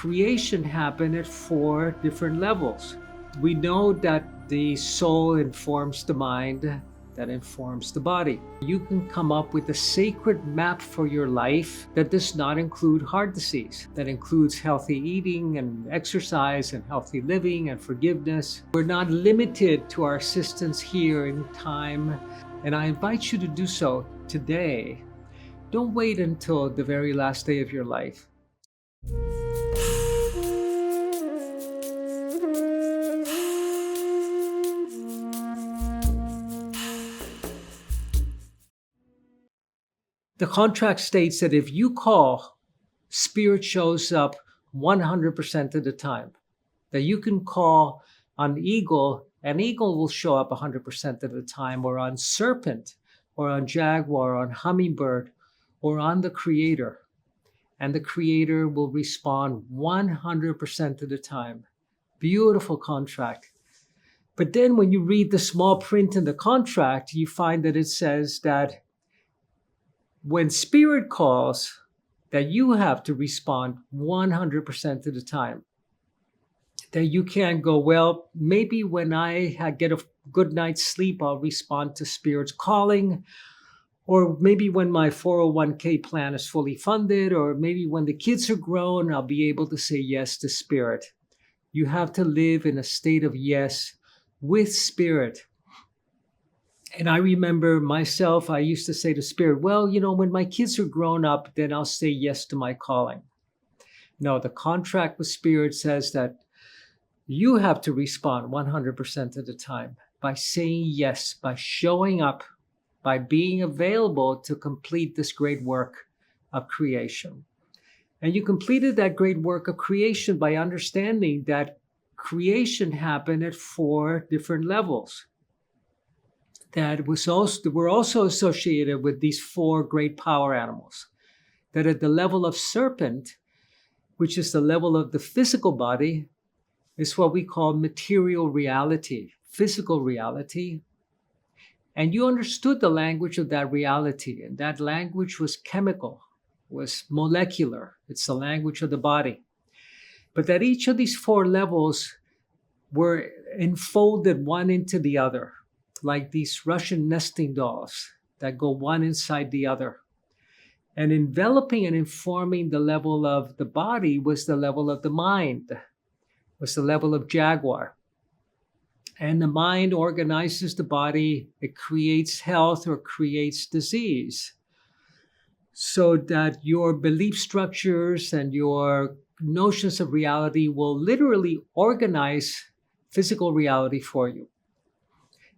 creation happened at 4 different levels. We know that the soul informs the mind, that informs the body. You can come up with a sacred map for your life that does not include heart disease, that includes healthy eating and exercise and healthy living and forgiveness. We're not limited to our existence here in time, and I invite you to do so today. Don't wait until the very last day of your life. The contract states that if you call, spirit shows up 100% of the time. That you can call on eagle, and eagle will show up 100% of the time, or on serpent, or on jaguar, or on hummingbird, or on the creator. And the creator will respond 100% of the time. Beautiful contract. But then when you read the small print in the contract, you find that it says that when spirit calls, that you have to respond 100% of the time. That you can't go, well, maybe when I get a good night's sleep, I'll respond to spirit's calling. Or maybe when my 401k plan is fully funded, or maybe when the kids are grown, I'll be able to say yes to spirit. You have to live in a state of yes with spirit. And I remember myself, I used to say to spirit, well, when my kids are grown up, then I'll say yes to my calling. No, the contract with spirit says that you have to respond 100% of the time by saying yes, by showing up, by being available to complete this great work of creation. And you completed that great work of creation by understanding that creation happened at 4 different levels. That were also associated with these 4 great power animals. That at the level of serpent, which is the level of the physical body, is what we call material reality, physical reality. And you understood the language of that reality, and that language was chemical, was molecular. It's the language of the body. But that each of these 4 levels were enfolded one into the other, like these Russian nesting dolls that go one inside the other. And enveloping and informing the level of the body was the level of the mind, was the level of jaguar. And the mind organizes the body, it creates health or creates disease. So that your belief structures and your notions of reality will literally organize physical reality for you.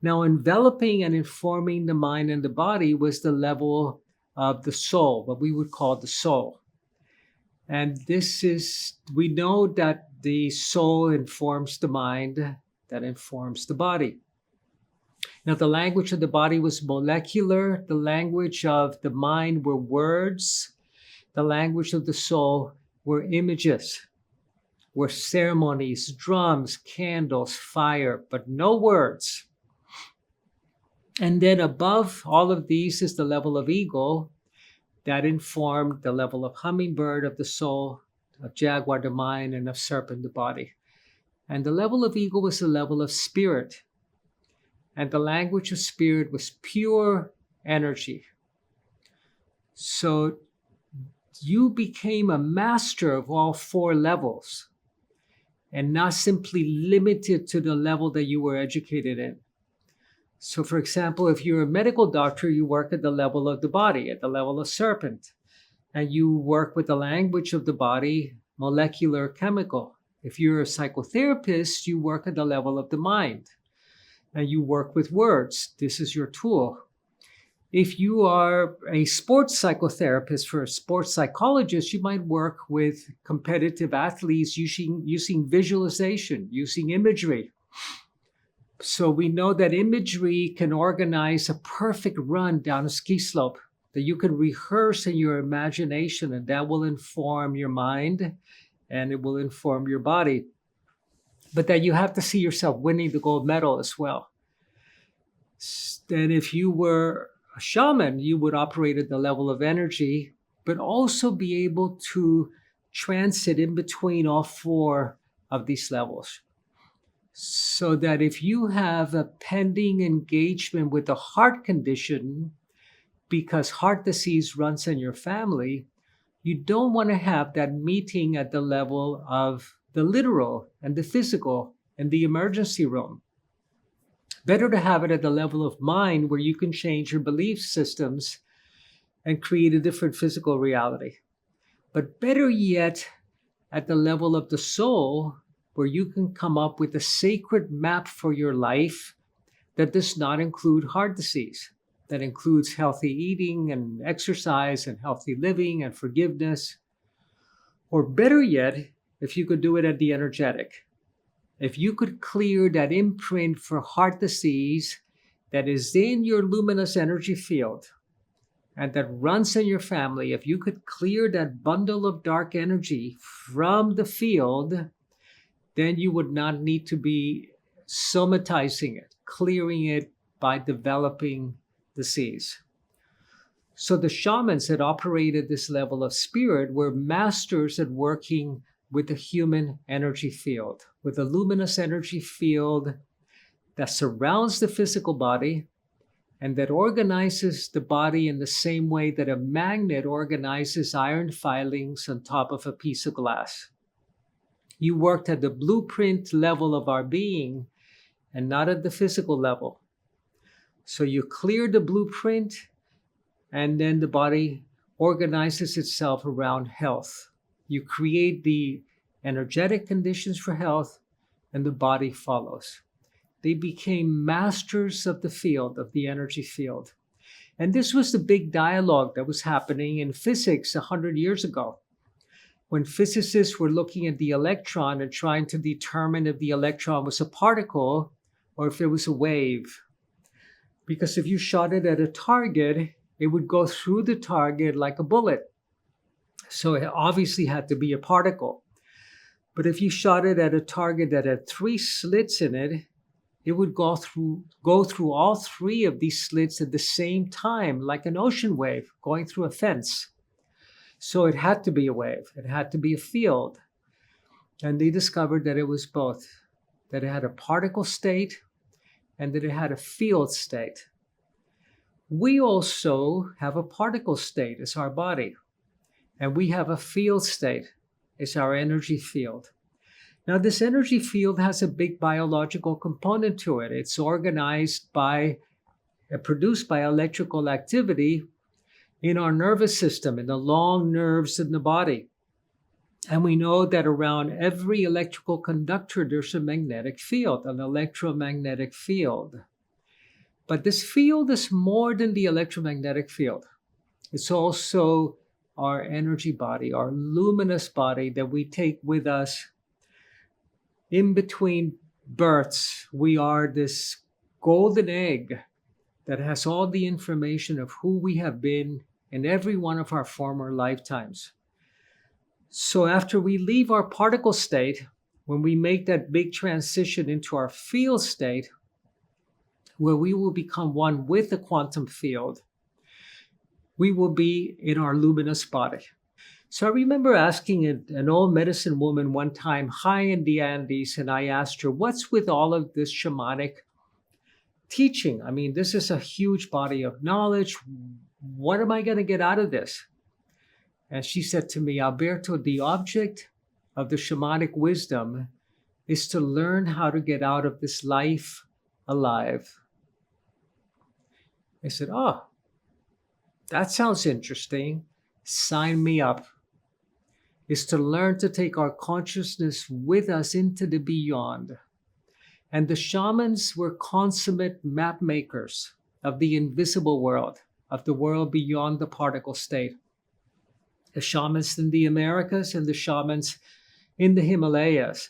Now, enveloping and informing the mind and the body was the level of the soul, what we would call the soul. And we know that the soul informs the mind, that informs the body. Now, the language of the body was molecular. The language of the mind were words. The language of the soul were images, were ceremonies, drums, candles, fire, but no words. And then above all of these is the level of eagle that informed the level of hummingbird of the soul, of jaguar the mind, and of serpent the body. And the level of eagle was the level of spirit. And the language of spirit was pure energy. So you became a master of all 4 levels, and not simply limited to the level that you were educated in. So, for example, if you're a medical doctor, you work at the level of the body, at the level of serpent, and you work with the language of the body, molecular, chemical. If you're a psychotherapist, you work at the level of the mind, and you work with words. This is your tool. If you are a sports psychotherapist for a sports psychologist, you might work with competitive athletes using visualization, using imagery. So we know that imagery can organize a perfect run down a ski slope that you can rehearse in your imagination, and that will inform your mind and it will inform your body. But that you have to see yourself winning the gold medal as well. Then if you were a shaman, you would operate at the level of energy, but also be able to transit in between all four of these levels. So that if you have a pending engagement with a heart condition, because heart disease runs in your family, you don't want to have that meeting at the level of the literal and the physical and the emergency room. Better to have it at the level of mind, where you can change your belief systems and create a different physical reality. But better yet, at the level of the soul, where you can come up with a sacred map for your life that does not include heart disease, that includes healthy eating and exercise and healthy living and forgiveness. Or better yet, if you could do it at the energetic. If you could clear that imprint for heart disease that is in your luminous energy field and that runs in your family, if you could clear that bundle of dark energy from the field, then you would not need to be somatizing it, clearing it by developing disease. So the shamans that operated this level of spirit were masters at working with the human energy field, with a luminous energy field that surrounds the physical body and that organizes the body in the same way that a magnet organizes iron filings on top of a piece of glass. You worked at the blueprint level of our being and not at the physical level. So you clear the blueprint, and then the body organizes itself around health. You create the energetic conditions for health, and the body follows. They became masters of the field, of the energy field. And this was the big dialogue that was happening in physics 100 years ago, when physicists were looking at the electron and trying to determine if the electron was a particle or if it was a wave. Because if you shot it at a target, it would go through the target like a bullet. So it obviously had to be a particle. But if you shot it at a target that had 3 slits in it, it would go through all 3 of these slits at the same time, like an ocean wave going through a fence. So it had to be a wave. It had to be a field. And they discovered that it was both, that it had a particle state and that it had a field state. We also have a particle state as our body, and we have a field state as our energy field. Now, this energy field has a big biological component to it. It's organized by, produced by electrical activity in our nervous system, in the long nerves in the body. And we know that around every electrical conductor, there's a magnetic field, an electromagnetic field. But this field is more than the electromagnetic field. It's also our energy body, our luminous body that we take with us. In between births, we are this golden egg that has all the information of who we have been in every one of our former lifetimes. So after we leave our particle state, when we make that big transition into our field state, where we will become one with the quantum field, we will be in our luminous body. So I remember asking an old medicine woman one time high in the Andes, and I asked her, what's with all of this shamanic teaching? I mean, this is a huge body of knowledge. What am I going to get out of this? And she said to me, Alberto, the object of the shamanic wisdom is to learn how to get out of this life alive. I said, oh, that sounds interesting. Sign me up. Is to learn to take our consciousness with us into the beyond. And the shamans were consummate map makers of the invisible world, of the world beyond the particle state. The shamans in the Americas and the shamans in the Himalayas,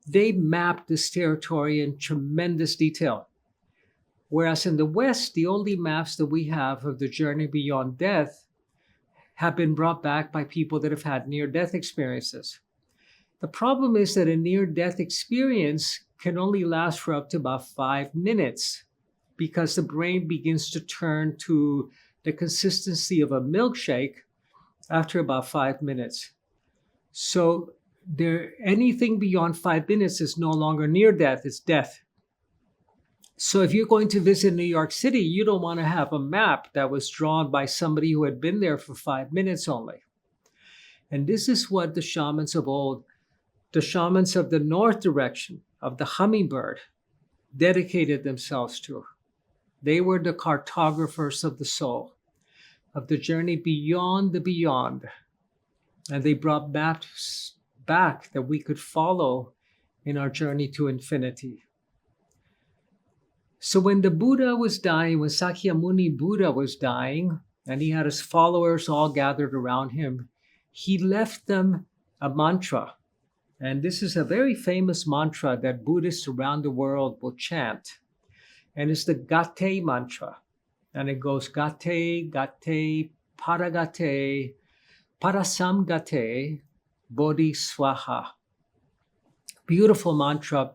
they mapped this territory in tremendous detail. Whereas in the West, the only maps that we have of the journey beyond death have been brought back by people that have had near-death experiences. The problem is that a near-death experience can only last for up to about 5 minutes because the brain begins to turn to the consistency of a milkshake after about 5 minutes. So anything beyond 5 minutes is no longer near death, it's death. So if you're going to visit New York City, you don't want to have a map that was drawn by somebody who had been there for 5 minutes only. And this is what the shamans of old, the shamans of the north direction, of the hummingbird, dedicated themselves to. They were the cartographers of the soul, of the journey beyond the beyond. And they brought maps back that we could follow in our journey to infinity. So when the Buddha was dying, when Sakyamuni Buddha was dying, and he had his followers all gathered around him, he left them a mantra. And this is a very famous mantra that Buddhists around the world will chant. And it's the Gate mantra. And it goes Gate, Gate, Paragate, Parasamgate, Bodhi Swaha. Beautiful mantra,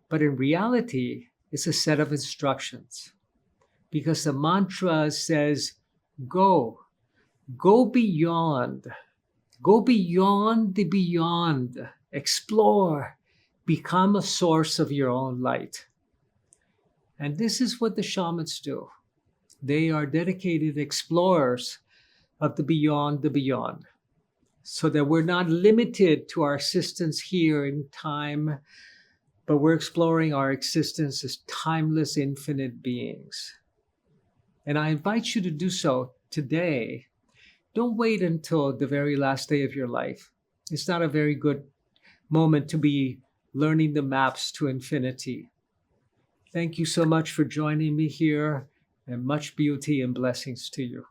but in reality, it's a set of instructions. Because the mantra says, go beyond the beyond, explore, become a source of your own light. And this is what the shamans do. They are dedicated explorers of the beyond, so that we're not limited to our existence here in time, but we're exploring our existence as timeless, infinite beings. And I invite you to do so today. Don't wait until the very last day of your life. It's not a very good moment to be learning the maps to infinity. Thank you so much for joining me here, and much beauty and blessings to you.